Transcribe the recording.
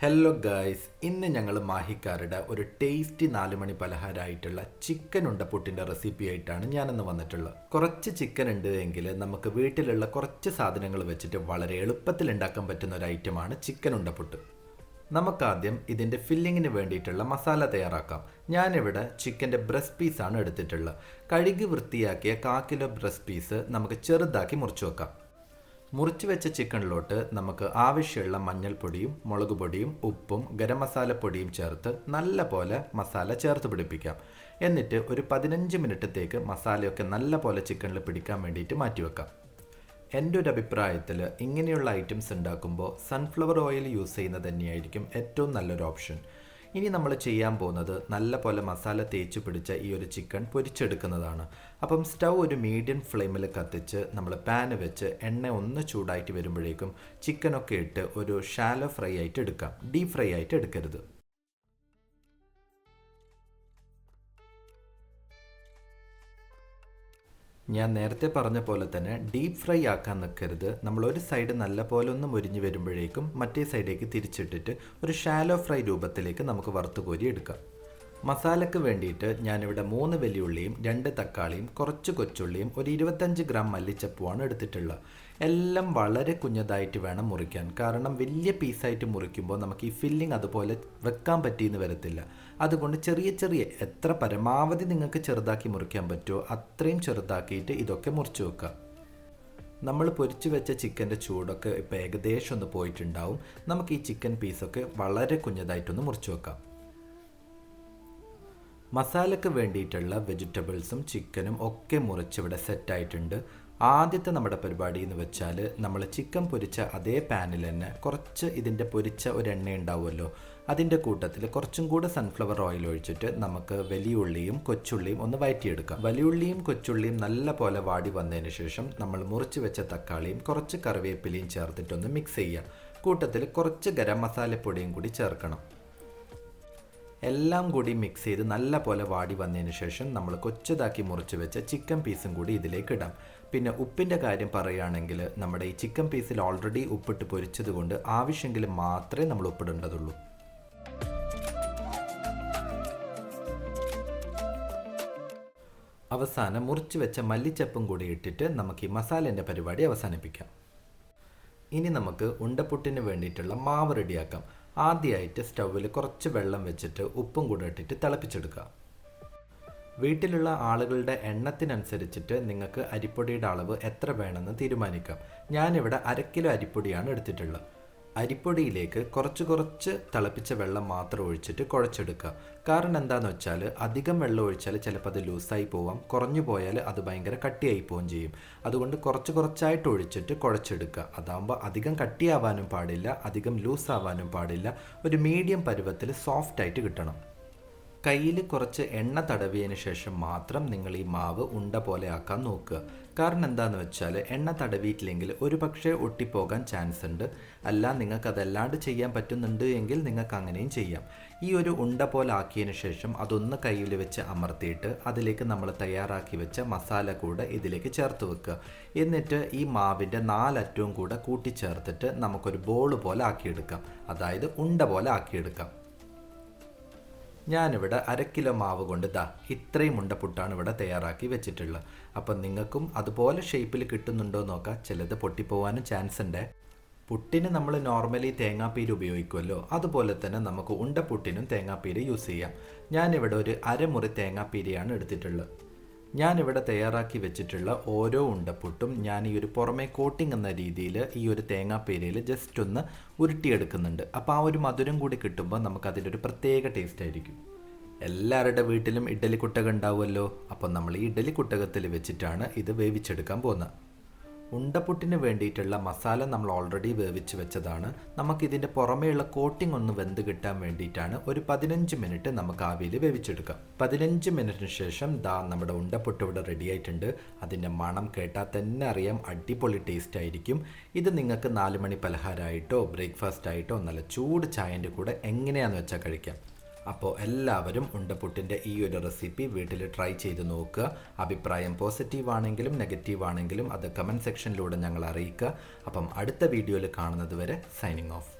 Hello guys, ഇന്ന് ഞങ്ങൾ മാഹിക്കാരുടെ ഒരു ടേസ്റ്റി 4 മണി പലഹാരമായിട്ടുള്ള ചിക്കൻ ഉണ്ടപ്പുട്ടിൻ്റെ റെസിപ്പി ആയിട്ടാണ് ഞാനിന്ന് വന്നിട്ടുള്ളത്. കുറച്ച് ചിക്കൻ ഉണ്ട് എങ്കിൽ നമുക്ക് വീട്ടിലുള്ള കുറച്ച് സാധനങ്ങൾ വെച്ചിട്ട് വളരെ എളുപ്പത്തിൽ ഉണ്ടാക്കാൻ പറ്റുന്ന ഒരു ഐറ്റമാണ് ചിക്കൻ ഉണ്ടപ്പുട്ട്. നമുക്കാദ്യം ഇതിൻ്റെ ഫില്ലിങ്ങിന് വേണ്ടിയിട്ടുള്ള മസാല തയ്യാറാക്കാം. ഞാനിവിടെ ചിക്കൻ്റെ ബ്രസ്റ്റ് പീസാണ് എടുത്തിട്ടുള്ളത്. കഴുകി വൃത്തിയാക്കിയ 1/4 കിലോ ബ്രസ്റ്റ് പീസ് നമുക്ക് ചെറുതാക്കി മുറിച്ച് വെക്കാം. മുറിച്ച് വെച്ച ചിക്കനിലോട്ട് നമുക്ക് ആവശ്യമുള്ള മഞ്ഞൾപ്പൊടിയും മുളക് പൊടിയും ഉപ്പും ഗരം മസാലപ്പൊടിയും ചേർത്ത് നല്ല പോലെ മസാല ചേർത്ത് പിടിപ്പിക്കാം. എന്നിട്ട് ഒരു 15 മിനിറ്റത്തേക്ക് മസാലയൊക്കെ നല്ല പോലെ ചിക്കനിൽ പിടിക്കാൻ വേണ്ടിയിട്ട് മാറ്റി വെക്കാം. എൻ്റെ ഒരു അഭിപ്രായത്തിൽ ഇങ്ങനെയുള്ള ഐറ്റംസ് ഉണ്ടാക്കുമ്പോൾ സൺഫ്ലവർ ഓയിൽ യൂസ് ചെയ്യുന്നത് തന്നെയായിരിക്കും ഏറ്റവും നല്ലൊരു ഓപ്ഷൻ. ഇനി നമ്മൾ ചെയ്യാൻ പോകുന്നത് നല്ല പോലെ മസാല തേച്ച് പിടിച്ച ഈ ഒരു ചിക്കൻ പൊരിച്ചെടുക്കുന്നതാണ്. അപ്പം സ്റ്റൗ ഒരു മീഡിയം ഫ്ലെയിമിൽ കത്തിച്ച് നമ്മൾ പാന് വെച്ച് എണ്ണ ഒന്ന് ചൂടായിട്ട് വരുമ്പോഴേക്കും ചിക്കനൊക്കെ ഇട്ട് ഒരു ഷാലോ ഫ്രൈ ആയിട്ട് എടുക്കാം. ഡീപ് ഫ്രൈ ആയിട്ട് എടുക്കരുത്. ഞാൻ നേരത്തെ പറഞ്ഞ പോലെ തന്നെ ഡീപ്പ് ഫ്രൈ ആക്കാൻ നിൽക്കരുത്. നമ്മൾ ഒരു സൈഡ് നല്ല പോലെ ഒന്ന് മുരിഞ്ഞ് വരുമ്പോഴേക്കും മറ്റേ സൈഡേക്ക് തിരിച്ചിട്ടിട്ട് ഒരു ഷാലോ ഫ്രൈ രൂപത്തിലേക്ക് നമുക്ക് വറുത്ത് കോരി എടുക്കാം. മസാലയ്ക്ക് വേണ്ടിയിട്ട് ഞാനിവിടെ 3 വലിയുള്ളിയും 2 തക്കാളിയും കുറച്ച് കൊച്ചുള്ളിയും ഒരു 25 ഗ്രാം മല്ലിച്ചപ്പുമാണ് എടുത്തിട്ടുള്ളത്. എല്ലാം വളരെ കുഞ്ഞതായിട്ട് വേണം മുറിക്കാൻ. കാരണം വലിയ പീസായിട്ട് മുറിക്കുമ്പോൾ നമുക്ക് ഈ ഫില്ലിംഗ് അതുപോലെ വെക്കാൻ പറ്റിയെന്ന് വരത്തില്ല. അതുകൊണ്ട് ചെറിയ എത്ര പരമാവധി നിങ്ങൾക്ക് ചെറുതാക്കി മുറിക്കാൻ പറ്റുമോ അത്രയും ചെറുതാക്കിയിട്ട് ഇതൊക്കെ മുറിച്ച് വെക്കുക. നമ്മൾ പൊരിച്ചു വെച്ച ചിക്കൻ്റെ ചൂടൊക്കെ ഇപ്പോൾ ഏകദേശം ഒന്ന് പോയിട്ടുണ്ടാവും. നമുക്ക് ഈ ചിക്കൻ പീസൊക്കെ വളരെ കുഞ്ഞതായിട്ടൊന്ന് മുറിച്ച് വെക്കാം. മസാലയ്ക്ക് വേണ്ടിയിട്ടുള്ള വെജിറ്റബിൾസും ചിക്കനും ഒക്കെ മുറിച്ചിവിടെ സെറ്റായിട്ടുണ്ട്. ആദ്യത്തെ നമ്മുടെ പരിപാടി എന്ന് വെച്ചാൽ നമ്മൾ ചിക്കൻ പൊരിച്ച അതേ പാനിൽ തന്നെ കുറച്ച് ഇതിൻ്റെ പൊരിച്ച ഒരു എണ്ണ ഉണ്ടാവുമല്ലോ, അതിൻ്റെ കൂട്ടത്തിൽ കുറച്ചും കൂടെ സൺഫ്ലവർ ഓയിൽ ഒഴിച്ചിട്ട് നമുക്ക് വലിയുള്ളിയും കൊച്ചുള്ളിയും ഒന്ന് വഴറ്റിയെടുക്കാം. വലിയുള്ളിയും കൊച്ചുള്ളിയും നല്ല പോലെ വാടി വന്നതിന് ശേഷം നമ്മൾ മുറിച്ച് വെച്ച തക്കാളിയും കുറച്ച് കറിവേപ്പിലയും ചേർത്തിട്ടൊന്ന് മിക്സ് ചെയ്യാം. കൂട്ടത്തിൽ കുറച്ച് ഗരം മസാലപ്പൊടിയും കൂടി ചേർക്കണം. എല്ലാം കൂടി മിക്സ് ചെയ്ത് നല്ല പോലെ വാടി വന്നതിന് ശേഷം നമ്മൾ കൊച്ചതാക്കി മുറിച്ച് വെച്ച ചിക്കൻ പീസും കൂടി ഇതിലേക്ക് ഇടാം. പിന്നെ ഉപ്പിൻ്റെ കാര്യം പറയുകയാണെങ്കിൽ നമ്മുടെ ഈ ചിക്കൻ പീസിൽ ഓൾറെഡി ഉപ്പിട്ട് പൊരിച്ചത് കൊണ്ട് ആവശ്യമെങ്കിൽ മാത്രമേ നമ്മൾ ഉപ്പിടേണ്ടതുള്ളൂ. അവസാനം മുറിച്ച് വെച്ച മല്ലിച്ചപ്പും കൂടി ഇട്ടിട്ട് നമുക്ക് ഈ മസാലേൻ്റെ പരിപാടി അവസാനിപ്പിക്കാം. ഇനി നമുക്ക് ഉണ്ടപ്പുട്ടിന് വേണ്ടിയിട്ടുള്ള മാവ് റെഡിയാക്കാം. ആദ്യമായിട്ട് സ്റ്റൗവിൽ കുറച്ച് വെള്ളം വെച്ചിട്ട് ഉപ്പും കൂടെ ഇട്ടിട്ട് തിളപ്പിച്ചെടുക്കുക. വീട്ടിലുള്ള ആളുകളുടെ എണ്ണത്തിനനുസരിച്ചിട്ട് നിങ്ങൾക്ക് അരിപ്പൊടിയുടെ അളവ് എത്ര വേണമെന്ന് തീരുമാനിക്കാം. ഞാനിവിടെ 1/2 കിലോ അരിപ്പൊടിയാണ് എടുത്തിട്ടുള്ളത്. അരിപ്പൊടിയിലേക്ക് കുറച്ച് തിളപ്പിച്ച വെള്ളം മാത്രം ഒഴിച്ചിട്ട് കുഴച്ചെടുക്കുക. കാരണം എന്താണെന്ന് വെച്ചാൽ അധികം വെള്ളം ഒഴിച്ചാൽ ചിലപ്പോൾ അത് ലൂസായി പോവാം, കുറഞ്ഞു പോയാൽ അത് ഭയങ്കര കട്ടിയായി പോവുകയും ചെയ്യും. അതുകൊണ്ട് കുറച്ചായിട്ട് ഒഴിച്ചിട്ട് കുഴച്ചെടുക്കുക. അതാകുമ്പോൾ അധികം കട്ടിയാവാനും പാടില്ല, അധികം ലൂസാവാനും പാടില്ല. ഒരു മീഡിയം പരുവത്തിൽ സോഫ്റ്റായിട്ട് കിട്ടണം. കയ്യിൽ കുറച്ച് എണ്ണ തടവിയതിന് ശേഷം മാത്രം നിങ്ങൾ ഈ മാവ് ഉണ്ട പോലെ ആക്കാൻ നോക്കുക. കാരണം എന്താണെന്ന് വെച്ചാൽ എണ്ണ തടവിയിട്ടില്ലെങ്കിൽ ഒരു പക്ഷേ ഒട്ടിപ്പോകാൻ ചാൻസ് ഉണ്ട്. അല്ല നിങ്ങൾക്ക് അതല്ലാണ്ട് ചെയ്യാൻ പറ്റുന്നുണ്ട് എങ്കിൽ നിങ്ങൾക്ക് അങ്ങനെയും ചെയ്യാം. ഈ ഒരു ഉണ്ട പോലെ ആക്കിയതിന് ശേഷം അതൊന്ന് കയ്യിൽ വെച്ച് അമർത്തിയിട്ട് അതിലേക്ക് നമ്മൾ തയ്യാറാക്കി വെച്ച മസാല കൂടെ ഇതിലേക്ക് ചേർത്ത് വെക്കുക. എന്നിട്ട് ഈ മാവിൻ്റെ 4 അറ്റവും കൂടെ കൂട്ടിച്ചേർത്തിട്ട് നമുക്കൊരു ബോൾ പോലെ ആക്കിയെടുക്കാം. അതായത് ഉണ്ട പോലെ ആക്കിയെടുക്കാം. ഞാനിവിടെ 1/2 കിലോ മാവ് കൊണ്ട് ഇത്രയും ഉണ്ടപ്പുട്ടാണ് ഇവിടെ തയ്യാറാക്കി വെച്ചിട്ടുള്ളത്. അപ്പം നിങ്ങൾക്കും അതുപോലെ ഷേപ്പിൽ കിട്ടുന്നുണ്ടോ നോക്കാം. ചിലത് പൊട്ടിപ്പോവാനും ചാൻസ് ഉണ്ട്. പുട്ടിന് നമ്മൾ നോർമലി തേങ്ങാപ്പീര് ഉപയോഗിക്കുമല്ലോ, അതുപോലെ തന്നെ നമുക്ക് ഉണ്ടപ്പുട്ടിനും തേങ്ങാപ്പീര് യൂസ് ചെയ്യാം. ഞാനിവിടെ ഒരു 1/2 മുറി തേങ്ങാപ്പീരയാണ് എടുത്തിട്ടുള്ളത്. ഞാനിവിടെ തയ്യാറാക്കി വെച്ചിട്ടുള്ള ഓരോ ഉണ്ടപ്പുട്ടും ഞാൻ ഈ ഒരു പുറമേ കോട്ടിംഗ് എന്ന രീതിയിൽ ഈ ഒരു തേങ്ങാപ്പീരയിൽ ജസ്റ്റ് ഒന്ന് ഉരുട്ടിയെടുക്കുന്നുണ്ട്. അപ്പോൾ ആ ഒരു മധുരം കൂടി കിട്ടുമ്പോൾ നമുക്കതിലൊരു പ്രത്യേക ടേസ്റ്റ് ആയിരിക്കും. എല്ലാവരുടെ വീട്ടിലും ഇഡ്ഡലി കുട്ടകം ഉണ്ടാവുമല്ലോ. അപ്പം നമ്മൾ ഈ ഇഡ്ഡലി കുട്ടകത്തിൽ വെച്ചിട്ടാണ് ഇത് വേവിച്ചെടുക്കാൻ പോകുന്നത്. ഉണ്ടപ്പുട്ടിന് വേണ്ടിയിട്ടുള്ള മസാല നമ്മൾ ഓൾറെഡി വേവിച്ച് വെച്ചതാണ്. നമുക്കിതിൻ്റെ പുറമേയുള്ള കോട്ടിംഗ് ഒന്ന് വെന്ത് കിട്ടാൻ വേണ്ടിയിട്ടാണ് ഒരു 15 മിനിറ്റ് നമുക്ക് ആവിയിൽ വേവിച്ചെടുക്കാം. 15 മിനിറ്റിന് ശേഷം നമ്മുടെ ഉണ്ടപ്പുട്ട് ഇവിടെ റെഡി ആയിട്ടുണ്ട്. അതിൻ്റെ മണം കേട്ടാൽ തന്നെ അറിയാം, അടിപൊളി ടേസ്റ്റ് ആയിരിക്കും. ഇത് നിങ്ങൾക്ക് 4 മണി പലഹാരമായിട്ടോ ബ്രേക്ക്ഫാസ്റ്റ് ആയിട്ടോ നല്ല ചൂട് ചായൻ്റെ കൂടെ എങ്ങനെയാണെന്ന് വെച്ചാൽ കഴിക്കാം. അപ്പോൾ എല്ലാവരും ഉണ്ടപ്പുട്ടിൻ്റെ ഈ ഒരു റെസിപ്പി വീട്ടിൽ ട്രൈ ചെയ്ത് നോക്കുക. അഭിപ്രായം പോസിറ്റീവ് ആണെങ്കിലും നെഗറ്റീവ് ആണെങ്കിലും അത് കമൻറ്റ് സെക്ഷനിലൂടെ ഞങ്ങൾ അറിയിക്കുക. അപ്പം അടുത്ത വീഡിയോയിൽ കാണുന്നത് വരെ സൈനിങ് ഓഫ്.